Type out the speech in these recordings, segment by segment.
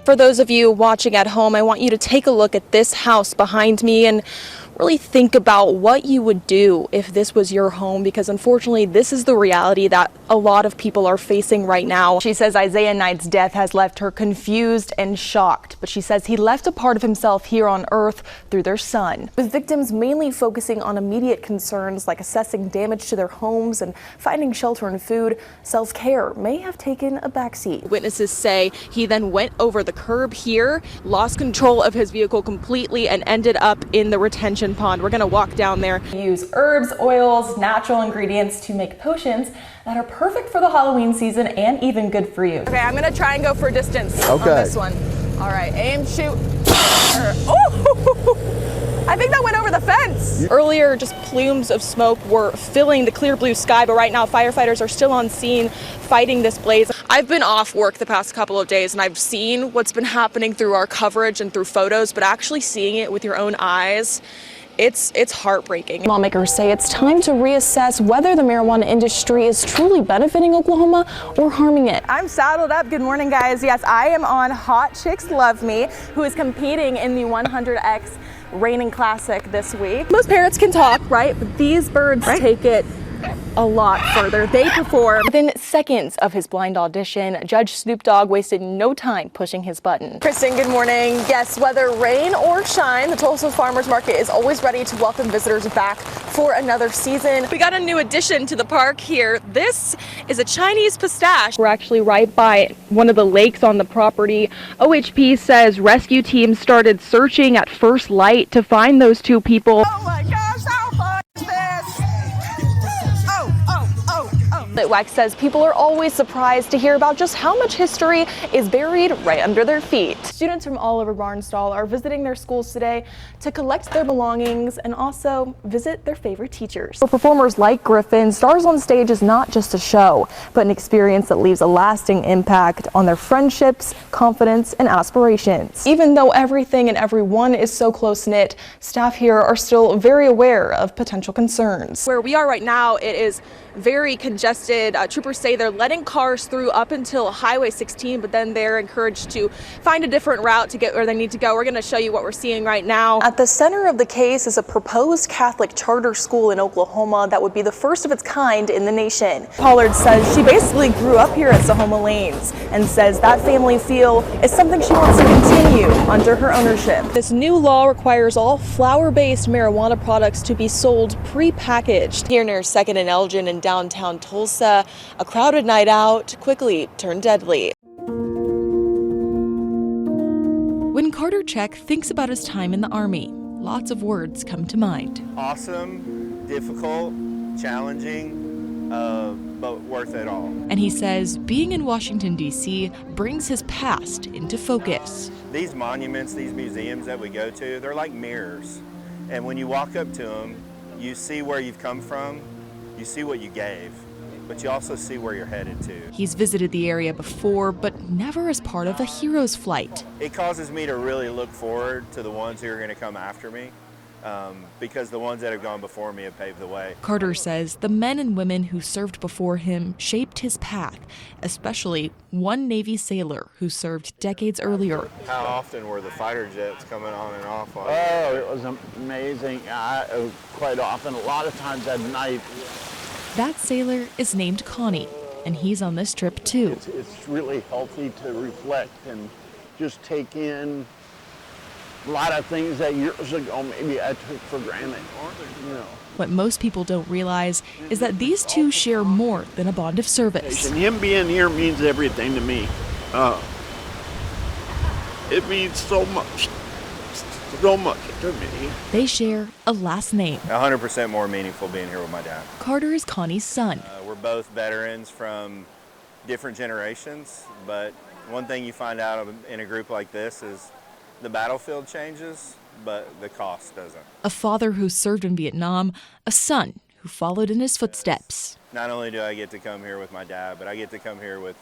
For those of you watching at home, I want you to take a look at this house behind me and really think about what you would do if this was your home, because unfortunately this is the reality that a lot of people are facing right now. She says Isaiah Knight's death has left her confused and shocked, but she says he left a part of himself here on earth through their son. With victims mainly focusing on immediate concerns like assessing damage to their homes and finding shelter and food, self-care may have taken a backseat. Witnesses say he then went over the curb here, lost control of his vehicle completely, and ended up in the retention pond. We're going to walk down there. Use herbs, oils, natural ingredients to make potions that are perfect for the Halloween season and even good for you. Okay, I'm going to try and go for distance on this one. All right, aim, shoot. Oh, I think that went over the fence. Earlier, just plumes of smoke were filling the clear blue sky, but right now firefighters are still on scene fighting this blaze. I've been off work the past couple of days and I've seen what's been happening through our coverage and through photos, but actually seeing it with your own eyes, it's heartbreaking. Lawmakers say it's time to reassess whether the marijuana industry is truly benefiting Oklahoma or harming it. I'm saddled up. Good morning, guys. Yes, I am on Hot Chicks Love Me, who is competing in the 100X Reigning Classic this week. Most parrots can talk, right? But these birds take it a lot further. They perform. Within seconds of his blind audition, Judge Snoop Dogg wasted no time pushing his button. Kristen, good morning. Yes, whether rain or shine, the Tulsa Farmers Market is always ready to welcome visitors back for another season. We got a new addition to the park here. This is a Chinese pistache. We're actually right by one of the lakes on the property. OHP says rescue teams started searching at first light to find those two people. Oh my gosh, how fun is this? Wax says people are always surprised to hear about just how much history is buried right under their feet. Students from all over Barnsdall are visiting their schools today to collect their belongings and also visit their favorite teachers. For performers like Griffin, Stars on Stage is not just a show, but an experience that leaves a lasting impact on their friendships, confidence, and aspirations. Even though everything and everyone is so close-knit, staff here are still very aware of potential concerns. Where we are right now, it is very congested. Troopers say they're letting cars through up until Highway 16, but then they're encouraged to find a different route to get where they need to go. We're going to show you what we're seeing right now. At the center of the case is a proposed Catholic charter school in Oklahoma that would be the first of its kind in the nation. Pollard says she basically grew up here at Sahoma Lanes and says that family feel is something she wants to continue under her ownership. This new law requires all flower-based marijuana products to be sold pre-packaged. Here near 2nd and Elgin in downtown Tulsa, a crowded night out quickly turned deadly. When Carter Check thinks about his time in the Army, lots of words come to mind. Awesome, difficult, challenging, but worth it all. And he says being in Washington, D.C. brings his past into focus. These monuments, these museums that we go to, they're like mirrors. And when you walk up to them, you see where you've come from, you see what you gave, but you also see where you're headed to. He's visited the area before, but never as part of a hero's flight. It causes me to really look forward to the ones who are going to come after me, because the ones that have gone before me have paved the way. Carter says the men and women who served before him shaped his path, especially one Navy sailor who served decades earlier. How often were the fighter jets coming on and off? Oh, it was amazing. Quite often, a lot of times at night. That sailor is named Connie, and he's on this trip too. It's really healthy to reflect and just take in a lot of things that years ago maybe I took for granted. What most people don't realize is that these two share more than a bond of service. And him being here means everything to me. It means so much to me. They share a last name. 100% more meaningful being here with my dad. Carter is Connie's son. We're both veterans from different generations, but one thing you find out in a group like this is the battlefield changes, but the cost doesn't. A father who served in Vietnam, a son who followed in his footsteps. Not only do I get to come here with my dad, but I get to come here with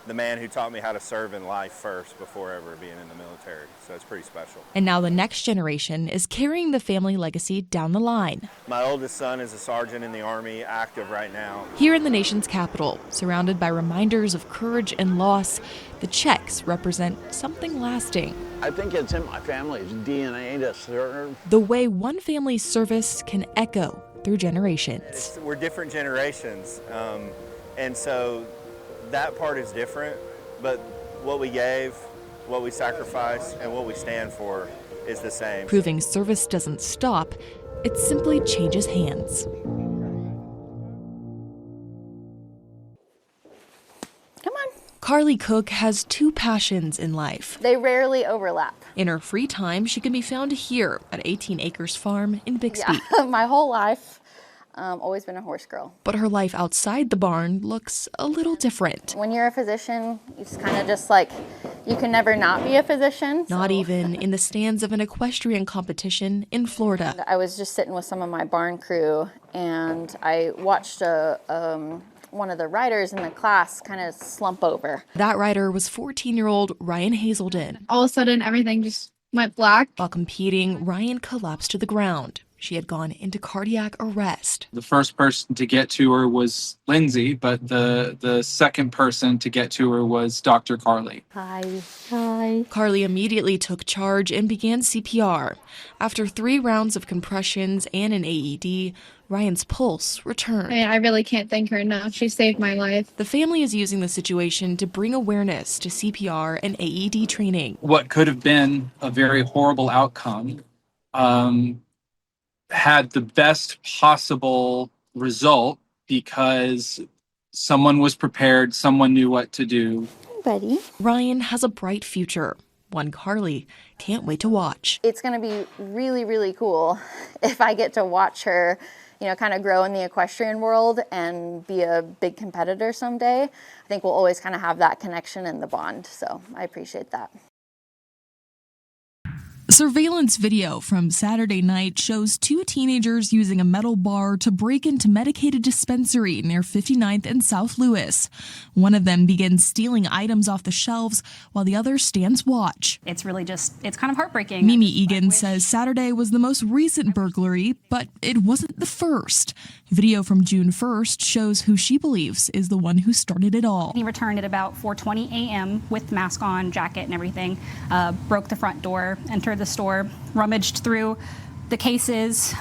the man who taught me how to serve in life first before ever being in the military. So it's pretty special. And now the next generation is carrying the family legacy down the line. My oldest son is a sergeant in the Army, active right now. Here in the nation's capital, surrounded by reminders of courage and loss, the checks represent something lasting. I think it's in my family's DNA to serve. The way one family's service can echo through generations. We're different generations, and so that part is different, but what we gave, what we sacrificed, and what we stand for is the same. Proving service doesn't stop, it simply changes hands. Come on. Carly Cook has two passions in life. They rarely overlap. In her free time, she can be found here at 18 Acres Farm in Bixby. Yeah, my whole life, always been a horse girl. But her life outside the barn looks a little different. When you're a physician, it's kind of just like, you can never not be a physician. Not even in the stands of an equestrian competition in Florida. I was just sitting with some of my barn crew, and I watched one of the riders in the class kind of slump over. That rider was 14-year-old Ryan Hazelden. All of a sudden, everything just went black. While competing, Ryan collapsed to the ground. She had gone into cardiac arrest. The first person to get to her was Lindsay, but the second person to get to her was Dr. Carly. Hi. Carly immediately took charge and began CPR. After 3 rounds of compressions and an AED, Ryan's pulse returned. I really can't thank her enough. She saved my life. The family is using the situation to bring awareness to CPR and AED training. What could have been a very horrible outcome had the best possible result because someone was prepared, someone knew what to do. Buddy. Ryan has a bright future, one Carly can't wait to watch. It's going to be really, really cool if I get to watch her, kind of grow in the equestrian world and be a big competitor someday. I think we'll always kind of have that connection and the bond, so I appreciate that. Surveillance video from Saturday night shows 2 teenagers using a metal bar to break into medicated dispensary near 59th and South Lewis. One of them begins stealing items off the shelves while the other stands watch. It's really it's kind of heartbreaking. Mimi Egan says Saturday was the most recent burglary, but it wasn't the first. Video from June 1st shows who she believes is the one who started it all. He returned at about 4:20 a.m. with mask on, jacket and everything, broke the front door, entered the store, rummaged through the cases,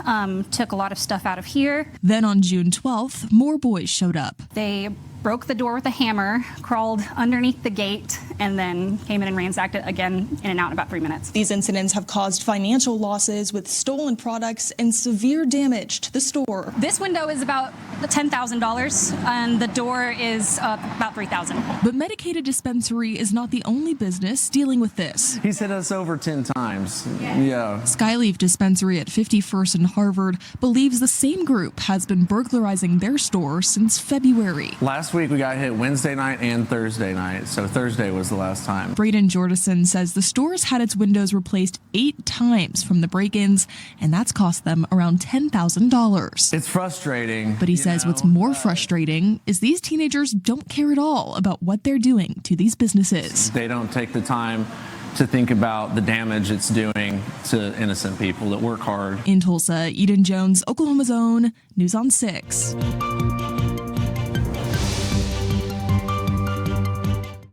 took a lot of stuff out of here. Then on June 12th, more boys showed up. They broke the door with a hammer, crawled underneath the gate, and then came in and ransacked it again in and out in about 3 minutes. These incidents have caused financial losses with stolen products and severe damage to the store. This window is about $10,000, and the door is about $3,000. But Medicated Dispensary is not the only business dealing with this. He's hit us over 10 times. Yeah. Skyleaf Dispensary at 51st and Harvard believes the same group has been burglarizing their store since February. Last week we got hit Wednesday night and Thursday night, so Thursday was the last time. Braden Jordison says the store's had its windows replaced 8 times from the break-ins, and that's cost them around $10,000. It's frustrating. But he says what's more frustrating is these teenagers don't care at all about what they're doing to these businesses. They don't take the time to think about the damage it's doing to innocent people that work hard. In Tulsa, Eden Jones, Oklahoma's Own, News on 6.